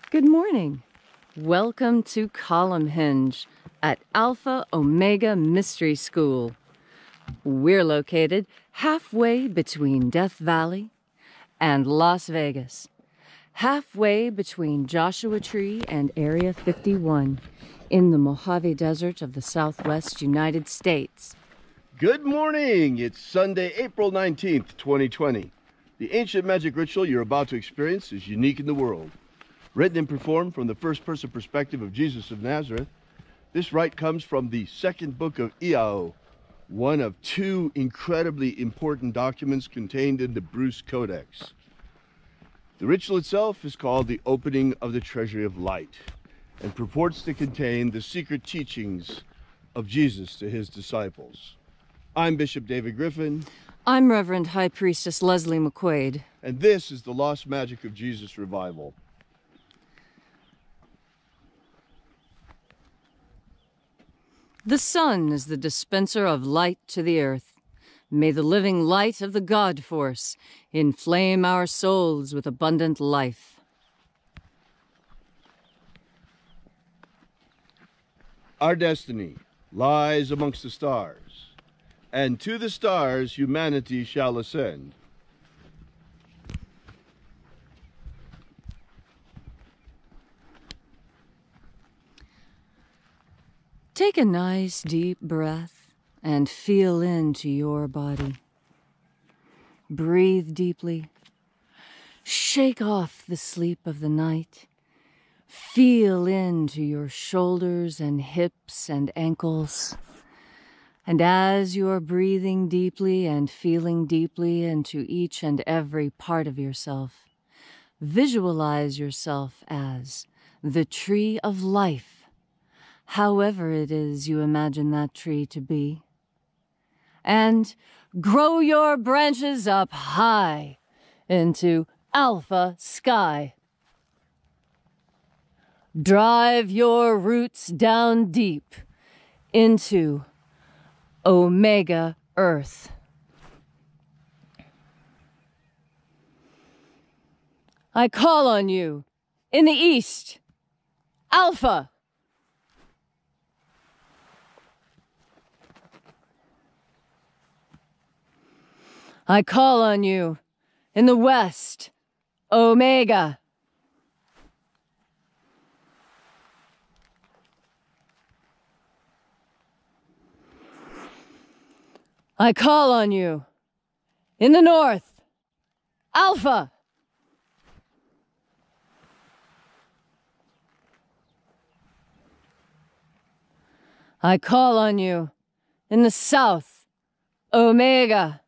Good morning. Welcome to Column Hinge at Alpha Omega Mystery School. We're located halfway between Death Valley and Las Vegas, halfway between Joshua Tree and Area 51 in the Mojave Desert of the Southwest United States. Good morning. It's Sunday, April 19th, 2020. The ancient magic ritual you're about to experience is unique in the world. Written and performed from the first-person perspective of Jesus of Nazareth, this rite comes from the second book of Iao, one of two incredibly important documents contained in the Bruce Codex. The ritual itself is called the Opening of the Treasury of Light and purports to contain the secret teachings of Jesus to his disciples. I'm Bishop David Griffin. I'm Reverend High Priestess Leslie McQuaid. And this is the Lost Magic of Jesus Revival. The sun is the dispenser of light to the earth. May the living light of the God Force inflame our souls with abundant life. Our destiny lies amongst the stars, and to the stars humanity shall ascend. Take a nice deep breath and feel into your body. Breathe deeply. Shake off the sleep of the night. Feel into your shoulders and hips and ankles. And as you are breathing deeply and feeling deeply into each and every part of yourself, visualize yourself as the tree of life, however it is you imagine that tree to be. And grow your branches up high into alpha sky. Drive your roots down deep into Omega Earth. I call on you in the east, Alpha. I call on you in the west, Omega. I call on you in the north, Alpha. I call on you in the south, Omega.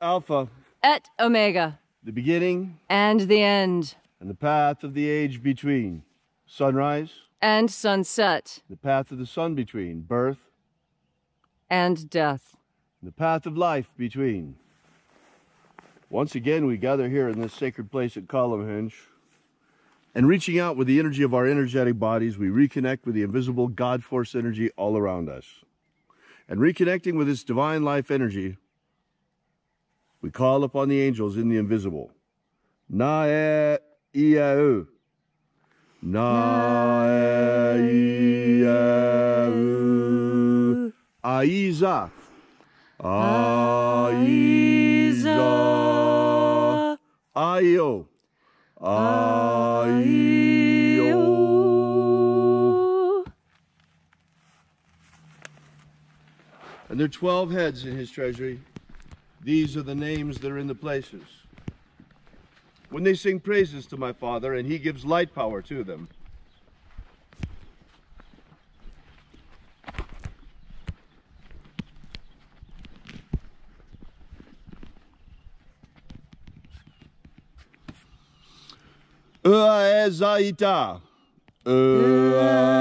Alpha, et Omega, the beginning and the end, and the path of the age between. Sunrise and sunset, the path of the sun between. Birth and death, the path of life between. Once again, we gather here in this sacred place at Column Hinge, and reaching out with the energy of our energetic bodies, we reconnect with the invisible God Force energy all around us. And reconnecting with this divine life energy, we call upon the angels in the invisible. Na-e-ia-u. Na-e-ia-u. Aiza. Aiza. Aio. Aio. And there are 12 heads in his treasury. These are the names that are in the places. When they sing praises to my Father, and he gives light power to them. Uaezaita. Uaezaita.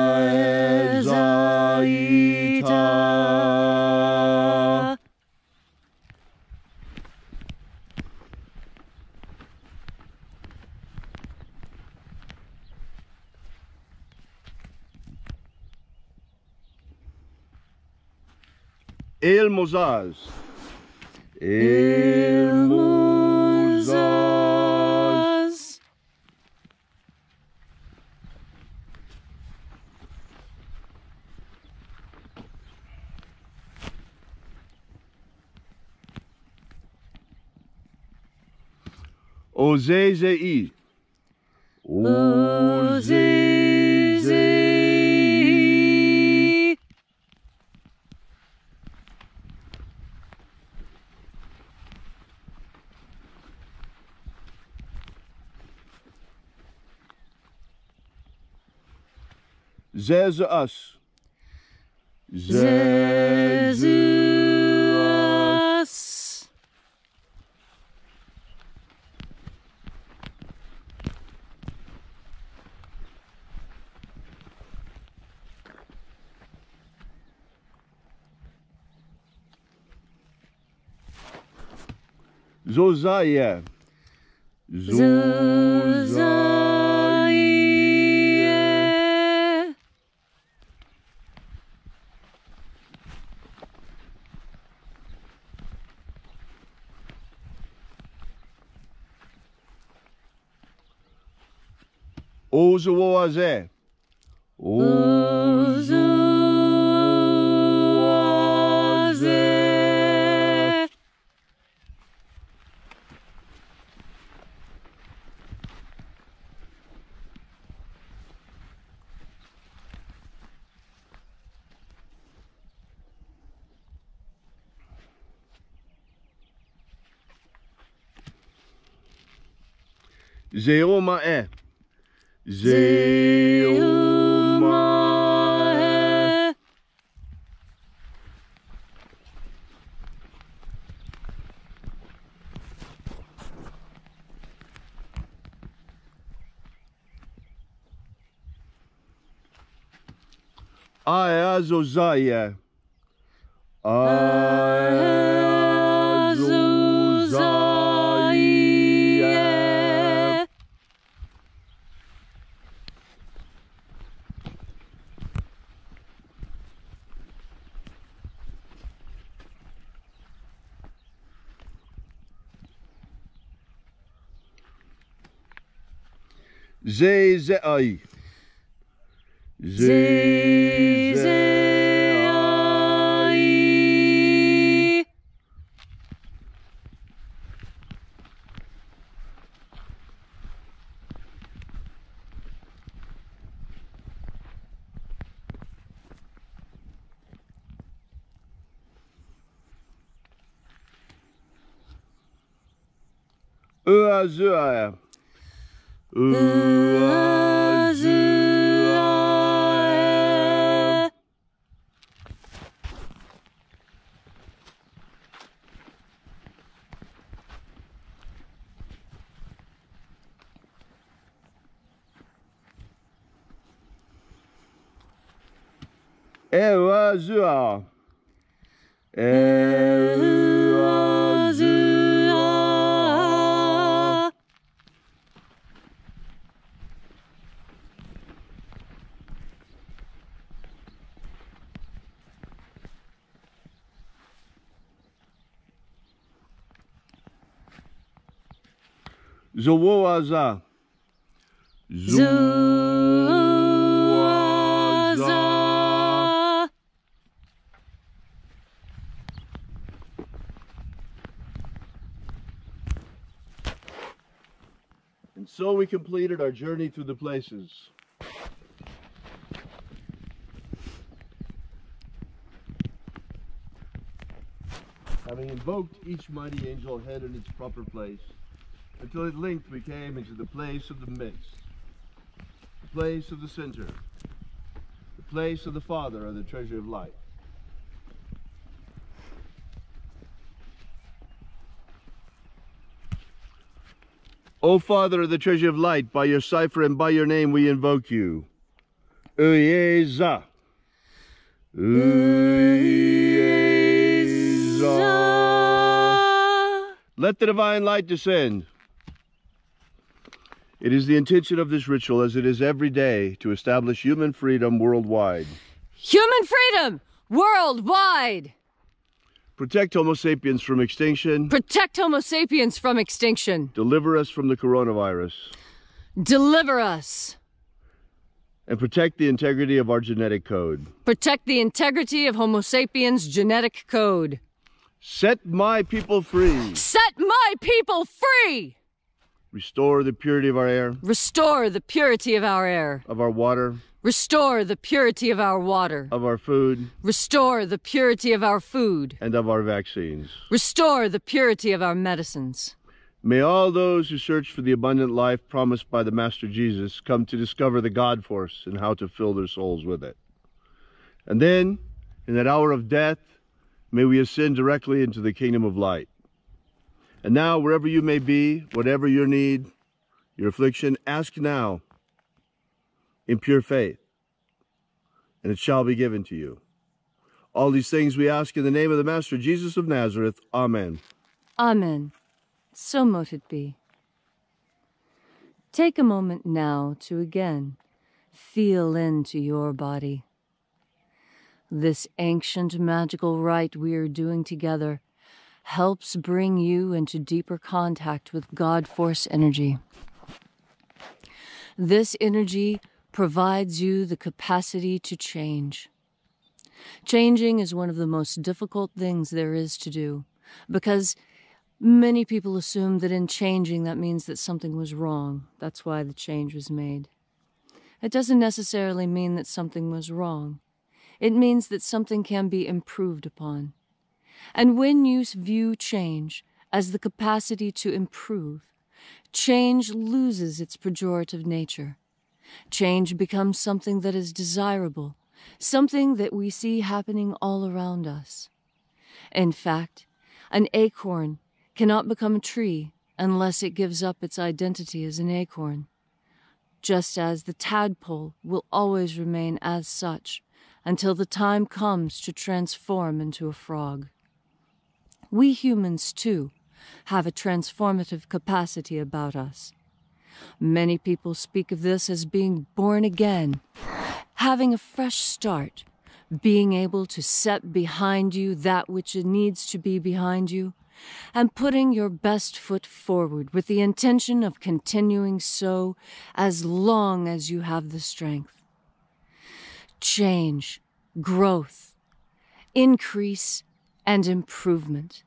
El Mozaz. hermosas. Ozezei. Ozezei. Zezus. Zezus. Zozaya. Zozaya. Ozoaze. Ozoaze. Zeomae. Zeomae. Aazozaya. Aazozaya. Zezei. Zezei. Uazua. Uazua. Uazua. Uazua. Zoaza. Zoaza. And so we completed our journey through the places. Having invoked each mighty angel head in its proper place, until at length we came into the place of the midst, the place of the center, the place of the Father of the treasure of light. O Father of the treasure of light, by your cipher and by your name we invoke you. Uyeza. Uyeza. Let the divine light descend. It is the intention of this ritual, as it is every day, to establish human freedom worldwide. Human freedom worldwide! Protect Homo sapiens from extinction. Protect Homo sapiens from extinction. Deliver us from the coronavirus. Deliver us. And protect the integrity of our genetic code. Protect the integrity of Homo sapiens' genetic code. Set my people free. Set my people free! Restore the purity of our air. Restore the purity of our air. Of our water. Restore the purity of our water. Of our food. Restore the purity of our food. And of our vaccines. Restore the purity of our medicines. May all those who search for the abundant life promised by the Master Jesus come to discover the God force and how to fill their souls with it. And then, in that hour of death, may we ascend directly into the kingdom of light. And now, wherever you may be, whatever your need, your affliction, ask now in pure faith, and it shall be given to you. All these things we ask in the name of the Master Jesus of Nazareth. Amen. Amen. So mote it be. Take a moment now to again feel into your body. This ancient magical rite we are doing together helps bring you into deeper contact with God Force energy. This energy provides you the capacity to change. Changing is one of the most difficult things there is to do, because many people assume that in changing that means that something was wrong. That's why the change was made. It doesn't necessarily mean that something was wrong. It means that something can be improved upon. And when you view change as the capacity to improve, change loses its pejorative nature. Change becomes something that is desirable, something that we see happening all around us. In fact, an acorn cannot become a tree unless it gives up its identity as an acorn, just as the tadpole will always remain as such until the time comes to transform into a frog. We humans, too, have a transformative capacity about us. Many people speak of this as being born again, having a fresh start, being able to set behind you that which needs to be behind you, and putting your best foot forward with the intention of continuing so as long as you have the strength. Change, growth, increase, and improvement.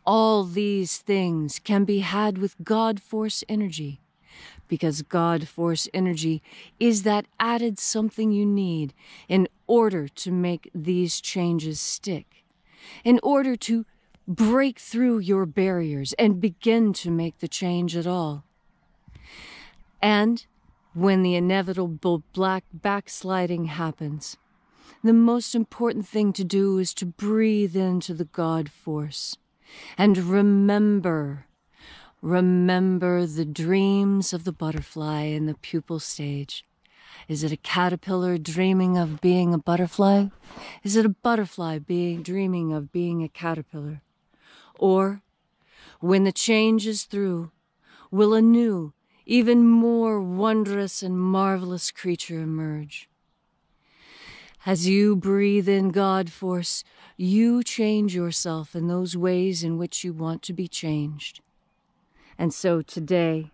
All these things can be had with God Force energy, because God Force energy is that added something you need in order to make these changes stick, in order to break through your barriers and begin to make the change at all. And when the inevitable black backsliding happens, the most important thing to do is to breathe into the God Force and remember the dreams of the butterfly in the pupal stage. Is it a caterpillar dreaming of being a butterfly? Is it a butterfly dreaming of being a caterpillar? Or, when the change is through, will a new, even more wondrous and marvelous creature emerge? As you breathe in God Force, you change yourself in those ways in which you want to be changed. And so today,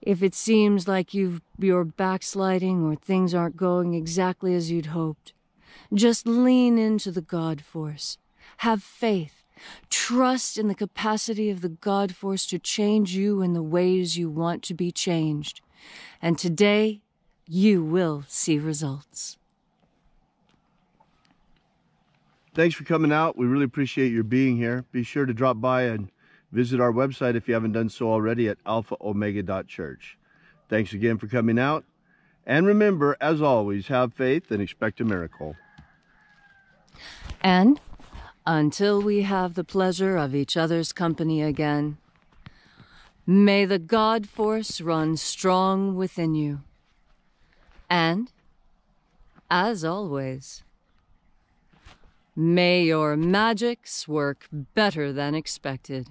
if it seems like you're backsliding or things aren't going exactly as you'd hoped, just lean into the God Force. Have faith. Trust in the capacity of the God Force to change you in the ways you want to be changed. And today, you will see results. Thanks for coming out. We really appreciate your being here. Be sure to drop by and visit our website if you haven't done so already at alphaomega.church. Thanks again for coming out. And remember, as always, have faith and expect a miracle. And until we have the pleasure of each other's company again, may the God Force run strong within you. And, as always, may your magics work better than expected.